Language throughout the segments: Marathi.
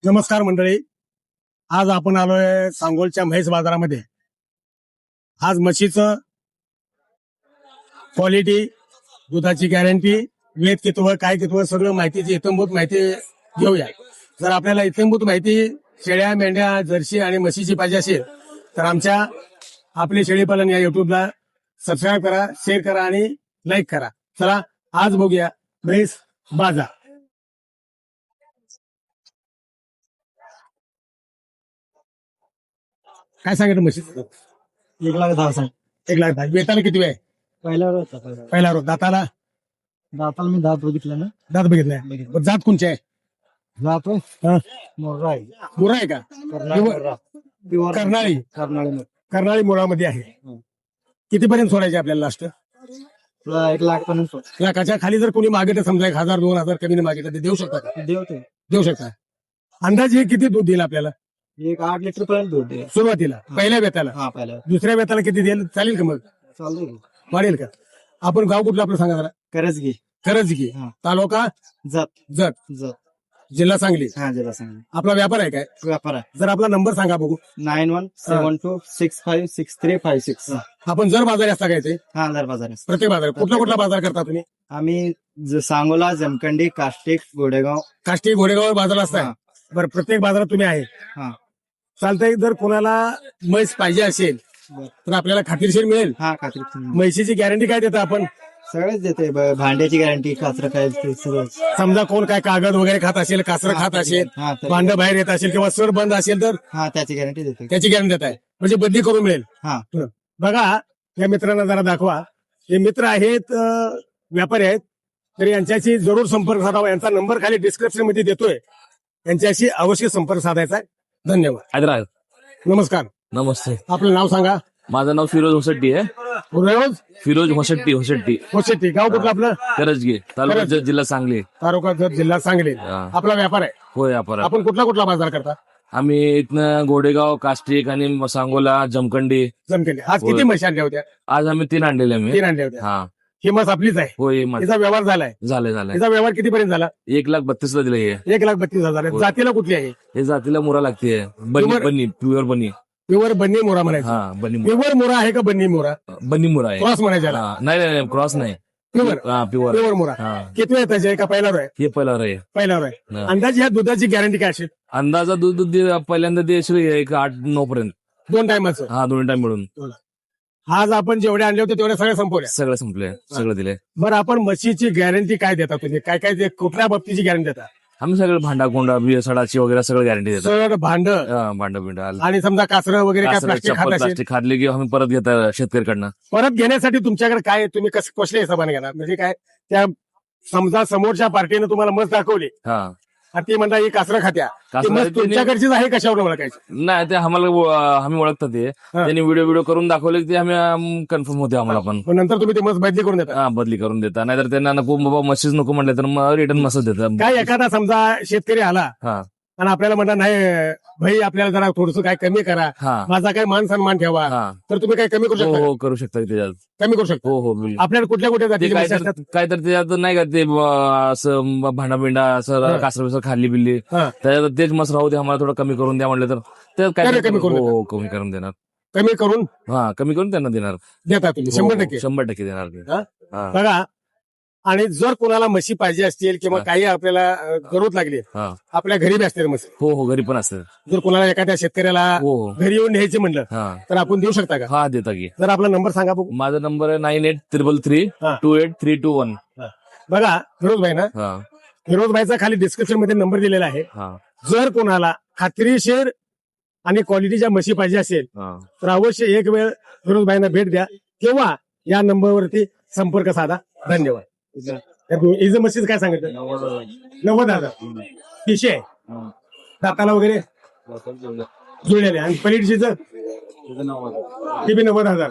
नमस्कार मंडळी. आज आपण आलोय सांगोलच्या म्हैस बाजारामध्ये. आज म्हशीचं क्वालिटी, दुधाची गॅरंटी, वेद कितवं काय कितवं सगळं माहितीची इत्यंभूत माहिती घेऊया. जर आपल्याला इत्यंभूत माहिती शेळ्या, मेंढ्या, जर्सी आणि म्हशीची पाहिजे असेल तर आमच्या आपले शेळीपालन या युट्यूबला सबस्क्राईब करा, शेअर करा आणि लाईक करा. चला आज बघूया म्हैस बाजार. काय सांगितलं म्हशीचं? 1,10,000 सांग. 1,10,000. वेताला किती वेळ? पहिला रोज. दाताला दाताला मी दात बघितलं ना. दात बघितलाय. बघितलं. जात कोणची आहे? जातो हा. मोर्रा आहे. मुरा आहे का? कर्नाळी. कर्नाळी कर्नाळी मुळामध्ये आहे. कितीपर्यंत सोडायचे आपल्याला लास्ट? 1,00,000 लाखाच्या खाली जर कोणी मागितलं समजा 1,000 2,000 कमी मागितलं तर देऊ शकता का? देवते. देऊ शकता. अंदाजे किती दूध देईल आपल्याला 8 लिटर पर्यंत दूध दे. सुरुवातीला? पहिल्या वेताला. हा पहिला दुसऱ्या वेताला किती देईल? चालेल का? मग चालू वाढेल का? आपण गाव कुठलं आपलं सांगा जरा. करच घे. खरंच हा. तालुका जात जत, जात जिल्हा सांगली. हा जरा सांग. आपला व्यापार आहे काय? व्यापार आहे. जर आपला नंबर सांगा बघू. 9172656356. आपण जर बाजारी असता काय ते? हा हजार बाजार आहे. प्रत्येक बाजार कुठला कुठला बाजार करता तुम्ही? आम्ही सांगोला, जमखंडी, काष्टिक, गोडेगाव. काष्टी घोडेगाव बाजारला असताय? हा. बरं, प्रत्येक बाजारात तुम्ही आहे. हा चालतंय. जर कोणाला म्हैस पाहिजे असेल बर. तर आपल्याला खात्रीशीर मिळेल. हा खात्री म्हैशीची गॅरंटी काय देता आपण? सगळेच देते. भांड्याची गॅरंटी, काचरं काय ते सगळं. समजा कोण काय कागद वगैरे खात असेल, कासरं खात असेल, हा तर भांड बाहेर येत असेल किंवा सर बंद असेल तर हा त्याची गॅरंटी देते. त्याची गॅरंटी देत आहे. म्हणजे बदली करून मिळेल. हा बघा या मित्रांना जरा दाखवा. हे मित्र आहेत, व्यापारी आहेत. तर यांच्याशी जरूर संपर्क साधावा. यांचा नंबर खाली डिस्क्रिप्शन मध्ये देतोय. यांच्याशी अवश्य संपर्क साधायचा आहे. धन्यवाद. हैदराबाद. नमस्कार. नमस्ते. आपलं नाव सांगा. माझं नाव फिरोज होसट्टी आहे. रोज फिरोज होसट्टी. होशेट्टी. गाव कुठलं आपलं? करजगे, तालुका जत, जिल्हा सांगली. तालुका जत, जिल्हा सांगली. हा. आपला व्यापार आहे. होय आपण आपण कुठला कुठला बाजार करता? आम्ही इथनं गोडेगाव, काष्टिक आणि सांगोला, जमखंडी. जमकेले. आज होय. किती म्हशी आणल्या होत्या? आज आम्ही 3 आणलेले आम्ही. 3 आणल्या होत्या. हा ही म्हस आपलीच आहे. होय माझं तिचा व्यवहार झालाय. झालंय. तिचा व्यवहार कितीपर्यंत झाला? 1,32,000 दिले हे. 1,32,000. होय. जातीला कुठली आहे? हे जातीला मुरा लागते. प्युअर- बन्नी प्युअर बन्नी. प्युअर बन्नी मोरा म्हणायचं. हा बन्नी प्युअर मोरा आहे का बन्नी मोरा? बन्नी मुरा आहे. क्रॉस म्हणायचा. हा, नाही क्रॉस नाही. प्युअर हा प्युअर. प्युअर मोरा. हा किती वेळ त्याचे का पहिल्यावर आहे? हे पहिला आहे. पहिल्यावर आहे. हा. अंदाजे ह्या दुधाची गॅरंटी काय असेल? अंदाजा दूध पहिल्यांदा देशील एक 8-9 पर्यंत. 2 टायमाचं. हा 2 टाइम मिळून आज आपण जेवढे आणले होते तेवढे सगळे संपवले. सगळं संपले. सगळं दिले. बरं, आपण म्हशीची गॅरंटी काय देता तुम्ही? काय काय कुठल्या बाबतीची गॅरंटी देता? आम्ही सगळं भांडा कोंडा सडाची वगैरे सगळं गॅरंटी देतो. सर, भांड भांडा बिंडा आणि समजा कासरं वगैरे काय प्लास्टिक खात असेल प्लास्टिक खाल्ले की आम्ही परत घेता शेतकऱ्याकडनं. परत घेण्यासाठी तुमच्याकडे काय तुम्ही कसल्या हिशोबाने घेणार? म्हणजे काय त्या समजा समोरच्या पार्टीने तुम्हाला मत दाखवली हा आणि ती म्हणता ही कासरं खात्या, ती कासरं मत खात्या, तुमच्याकडचीच आहे कशावर ओळखायची? नाही ते आम्हाला आम्ही ओळखतात ते. त्यांनी व्हिडिओ करून दाखवले की ते आम्ही कन्फर्म होते आम्हाला पण. मग नंतर तुम्ही ते मत बदली करून देता. हा बदली करून देता. नाहीतर त्यांना नको बाबा मशीज नको म्हटले तर मग रिटर्न मसच देतात. काय एखादा समजा शेतकरी आला हा आणि आपल्याला म्हणा नाही भाई आपल्याला जरा थोडस काय कमी करा, हा माझा काय मान सन्मान ठेवा, हा तर तुम्ही काय कमी करू हो शकता? हो करू शकता त्याच्यात. कमी करू शकता. हो हो बिलकुल. आपल्याला कुठल्या कुठल्या ते जातीची काय म्हशी तर असतात? काय तर त्याच्यात नाही का ते असं भांडा बिंडा हा. असं कासर बिसर खाल्ली बिल्ली हा. त्याच्यात तेच मस्त राहू दे. आम्हाला थोडं कमी करून द्या म्हणलं तर त्यात काय त्याला कमी करून हो हो कमी करून देणार. कमी करून हा कमी करून त्यांना देणार. देता तुम्ही हो, 100%. 100% देणार ते. हा? हा बघा, आणि जर कोणाला म्हशी पाहिजे असतील किंवा हा. काही आपल्याला जरूरत लागली, हा आपल्या घरी बी असतील म्हशी. हो हो घरी पण असतं. जर कोणाला एखाद्या शेतकऱ्याला हो हो घरी येऊन न्यायचे म्हणलं हा तर आपण देऊ शकता का? हा देता की. जर आपला नंबर सांगा बघू. माझा नंबर आहे 9833 हा. 28321. बघा फिरोज भाई ना, हा फिरोज भाईचा खाली डिस्क्रिप्शन मध्ये नंबर दिलेला आहे. हा जर कोणाला खात्रीशीर आणि क्वालिटीच्या म्हशी पाहिजे असेल हा तर अवश्य एक वेळ फिरोज भाईंना भेट द्या किंवा या नंबरवरती संपर्क साधा. धन्यवाद. इज म्हशीच काय सांगितलं? 90,000. पिशे आहे. दाताला वगैरे जुळलेले आणि पलीकडची ती बी 90,000.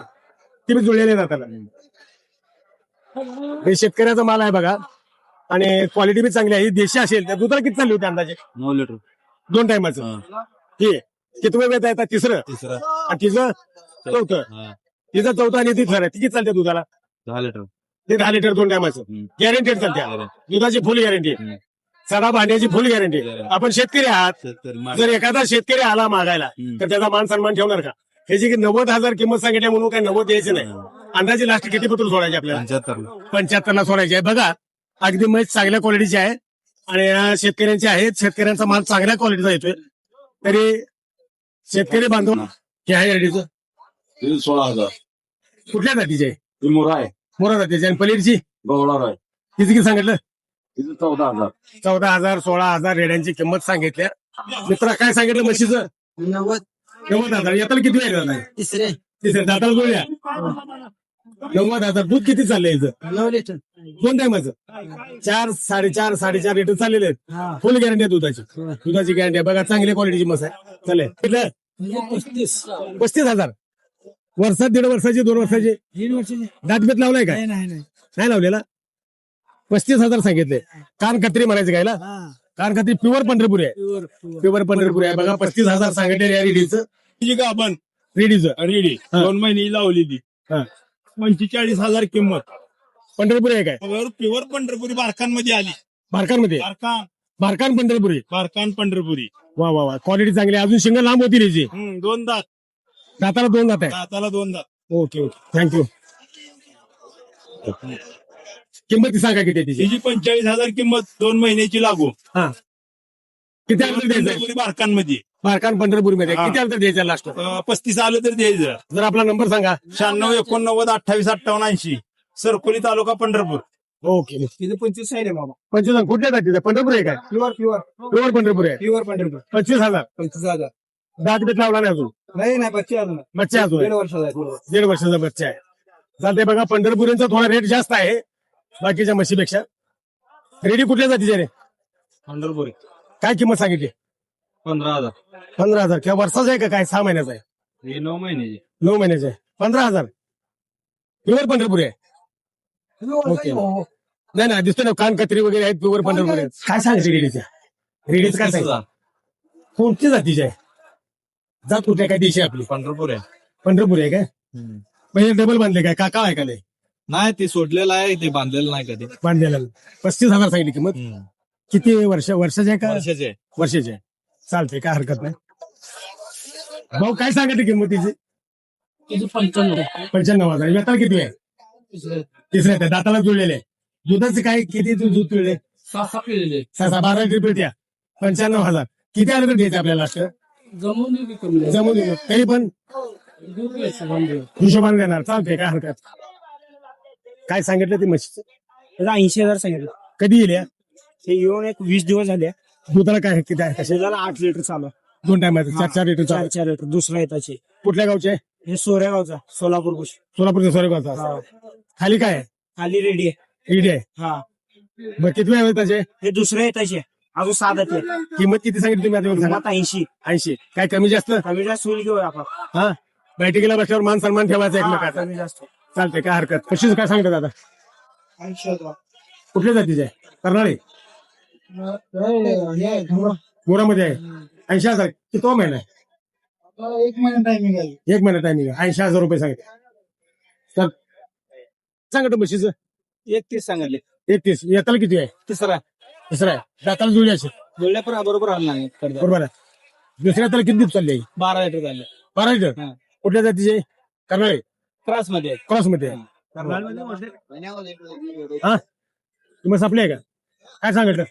ती बी जुळलेले दाताला. हे शेतकऱ्याचा माल आहे बघा आणि क्वालिटी बी चांगली आहे. ही देशी असेल तर दुधाला किती चालली होती अंदाजे? 9 लिटर 2 टायमाचं. हे किती वेळ येता येतात? तिसरं आणि तिचं चौथं. तिचं चौथं आणि ती खरं किती चालते दुधाला? 10 लिटर. ते 10 लिटर 2 टायमाचं गॅरंटेड चालते. दुधाची फुल गॅरंटी. सडा भांड्याची फुल गॅरंटी. आपण शेतकरी आहात, जर एखादा शेतकरी आला मागायला तर त्याचा मान सन्मान ठेवणार का? ह्याची 90,000 किंमत सांगितली म्हणून काही 90 द्यायचं नाही. अंदाजे लास्ट किती पत्र सोडायचे आपल्याला? 75ला सोडायचे आहे. बघा अगदी म्हैस चांगल्या क्वालिटीची आहे आणि या शेतकऱ्यांचे आहेत. शेतकऱ्यांचा माल चांगल्या क्वालिटीचा येतोय. तरी शेतकरी बांधव हे आहे रेडीचं 16,000 कुठल्या जातीचे आहे? मोरा आहे, मोरा जातीचे. आणि पलीडची गवळार आहे, किती किती सांगितलं? तिथं 14,000. 14,000 16,000 रेड्यांची किंमत सांगितल्या. मित्रा काय सांगितलं म्हशीचं? 90,000. येताला किती वेळ झाला? तिसरे दाताला जोड्या 90,000. दूध किती चाललंय याचं? 9 लिटर. दोन टायमाचं 4 4.5 लिटर चाललेले आहेत. फुल गॅरंटी आहे दुधाची. दुधाची गॅरंटी आहे. बघा चांगल्या क्वालिटीची म्हस आहे. चालेल किती? 35,000. वर्षात 1.5 वर्षाची 2 वर्षाची 3 वर्षाची. दातबीत लावलाय काय? नाही लावलेला. 35,000 सांगितले. कान कत्री म्हणायचं गायला. कान कत्री प्युअर पंढरपुरी आहे. प्युअर पंढरपुरी आहे. बघा 35,000 सांगितले या रेडीचं. का आपण रेडीचं रेडी 2 महिने लावलेली हा. 45,000 किंमत. पंढरपुरी आहे काय? प्युअर पंढरपुरी बारकांमध्ये आली. भारकांमध्ये भारकान पंढरपुरी. बारकान पंढरपुरी. वा वा वा क्वालिटी चांगली आहे. अजून शिंग लांब होती याची. 2 दात. दाताला 2 दात आहे. दाताला 2 दात. Okay okay thank you. किंमत सांगा किती आहे तिची? तिची 45,000 किंमत 2 महिन्याची लागू. हा किती अंतर द्यायचं? पंढरपुरी बारकांमध्ये भारकान पंढरपुरी मध्ये हा. किती अंतर द्यायचं लास्ट? 35 आलं तर द्यायचं. जर आपला नंबर सांगा. 96 89 28 58 80. सरकोली तालुका पंढरपूर. ओके. तिथे 25 आहे बाबा. 25,000 कुठल्या जातीचं? पंढरपूर आहे काय? प्युअर प्युअर पंढरपूर आहे. प्युअर पंढरपूर. 25,000. 25,000. दात बीत लावला नाही अजून. नाही बच्चे अजून. बच्चा अजून 1.5 वर्षाचा आहे. 1.5 वर्षाचा बच्चा आहे. चालते बघा पंढरपुरींचा थोडा रेट जास्त आहे बाकीच्या म्हशीपेक्षा. रेडी कुठल्या जातीचे रे? पंढरपुरी काय किंमत सांगितली? 15,000. 15,000. किंवा वर्षाचा आहे का काय? 6 महिन्याचा आहे? हे 9 महिन्याची. 9 महिन्याचा आहे. 15,000. प्युअर पंढरपुरी आहे. ओके. नाही ना दिसतो ना कान कत्री वगैरे आहेत. प्युअर पंढरपुरी आहे. काय सांगायचं रेडीच्या? रेडीचं काय सांगितलं? कोणत्या जातीचे आहे? जात कुठल्या काय देशी आपली? पंढरपूर आहे. पंढरपुरी आहे काय? म्हणजे डबल बांधले काय? काका आहे का नाही नाही ते सोडलेलं आहे, ते बांधलेलं नाही कधी. बांधलेला? 35,000 सांगितली किंमत. किती वर्षाचे आहे का? वर्षाचे. वर्षाचे आहे. चालते काय हरकत नाही. भाऊ काय सांगायची किंमत तिची? 95,000. वेताळ किती आहे? तिसऱ्या त्या दाताला जुळलेले आहे. दुधाचं काय किती दूध पिळले? 6-12 लिटर पिळत्या. 95,000. किती आलं तर द्यायचं आपल्याला लास्ट? जमून देऊ. तरी पण हिशोबाने देणार. चालते काय हरकत. काय सांगितलं ते म्हशीचं? 80,000 सांगितलं. कधी येईल या? ते येऊन एक 20 दिवस झाले. दुधाला काय किती आहे? कशा? त्याला 8 लिटर चालू. 2 टायमाचं 4 लिटर चालू. 4 लिटर. दुसरा येताचे. कुठल्या गावचे आहे? हे सोरेगावचा सोलापूर कुश. सोलापूरचा सोरेगावचा. खाली काय आहे? खाली रेडी आहे. ईडी आहे. हा मग किती वेळ त्याचे? हे दुसरे येताचे. अजून 7 येते. किंमत किती सांगितली तुम्ही आता? सांगा. 80. 80. काय कमी जास्त? कमी जास्त होईल घेऊ आपण. हा बैठकीला बसल्यावर मान सन्मान ठेवायचा एकमेकाचा. कमी जास्त. चालते काय हरकत. कशीच काय सांगतात आता? 80,000. कुठल्या जातीचे आहे? कर्नाळे मोरामध्ये आहे. 80,000. किती महिना आहे? 1 महिना टायमिंग आहे. 1 महिना टायमिंग. 80,000 रुपये सांगितले. तर सांगतो म्हशीचं 31 सांगितले. 31. येताला किती आहे? तिसरा तिसरा आहे. दाताला जुळली असेल बोलल्या पण बरोबर आला नाही. बरोबर आहे. दुसऱ्या त्याला किती दिवस चालली आहे? 12 लिटर झाले. 12 लिटर. हा. कुठल्या जातीचे? कर्नाळे त्रास मध्ये. क्रॉस मध्ये आहे. हा तुम्ही सापले आहे का? काय सांगितलं?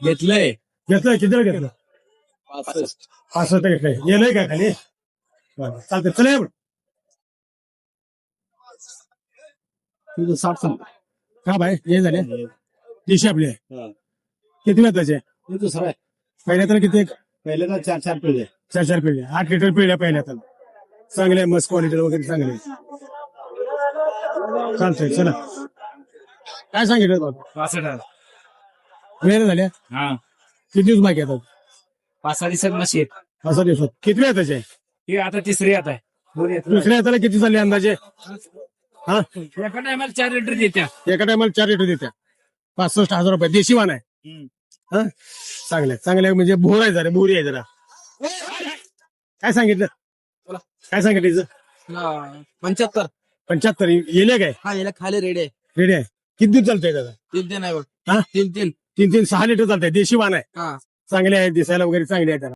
घेतलंय घेतलंय किती घेतलं? 65 घेतलंय. येलंय का खाली? बरं, चालतंय चला या. 60 सांग. हा भाई हे झाले दिशे आपले किती वेळ त्याचे? दुसरा पहिल्या तर किती? पहिले तर 4 पिढे. 4 पिढ्या. 8 लिटर पिढ्या पहिल्या तर चांगले मस्त क्वालिटी वगैरे चांगले. चालतंय चला. काय सांगितलं बाबा? 65,000. वेळ झाल्या हा किती दिवस बाकी येतात? 5-6 दिवसात मशी आहेत. 5 दिवसात किती वेळ त्याचे? हे आता तिसरी येत आहे. दुसऱ्या हाताला किती चालले अंदाजे? हा एका टायमाला 4 लिटर देत्या. एका टायमाला 4 लिटर देत्या. 65,000 रुपये. देशी वाण आहे. हा चांगल्या चांगल्या म्हणजे भोर आहे जरा भोरी आहे जरा. काय सांगितलं? काय सांगितलं हिचं? 75. 75 येले काय? हा याला खाली रेडी आहे. रेडी आहे. किती दिवस चालतंय दादा? 3 आहे बघ. हा 3. 3-6 लिटर चालत आहे. देशी वाण आहे, हा चांगले आहे, दिसायला वगैरे चांगले आहे त्याला.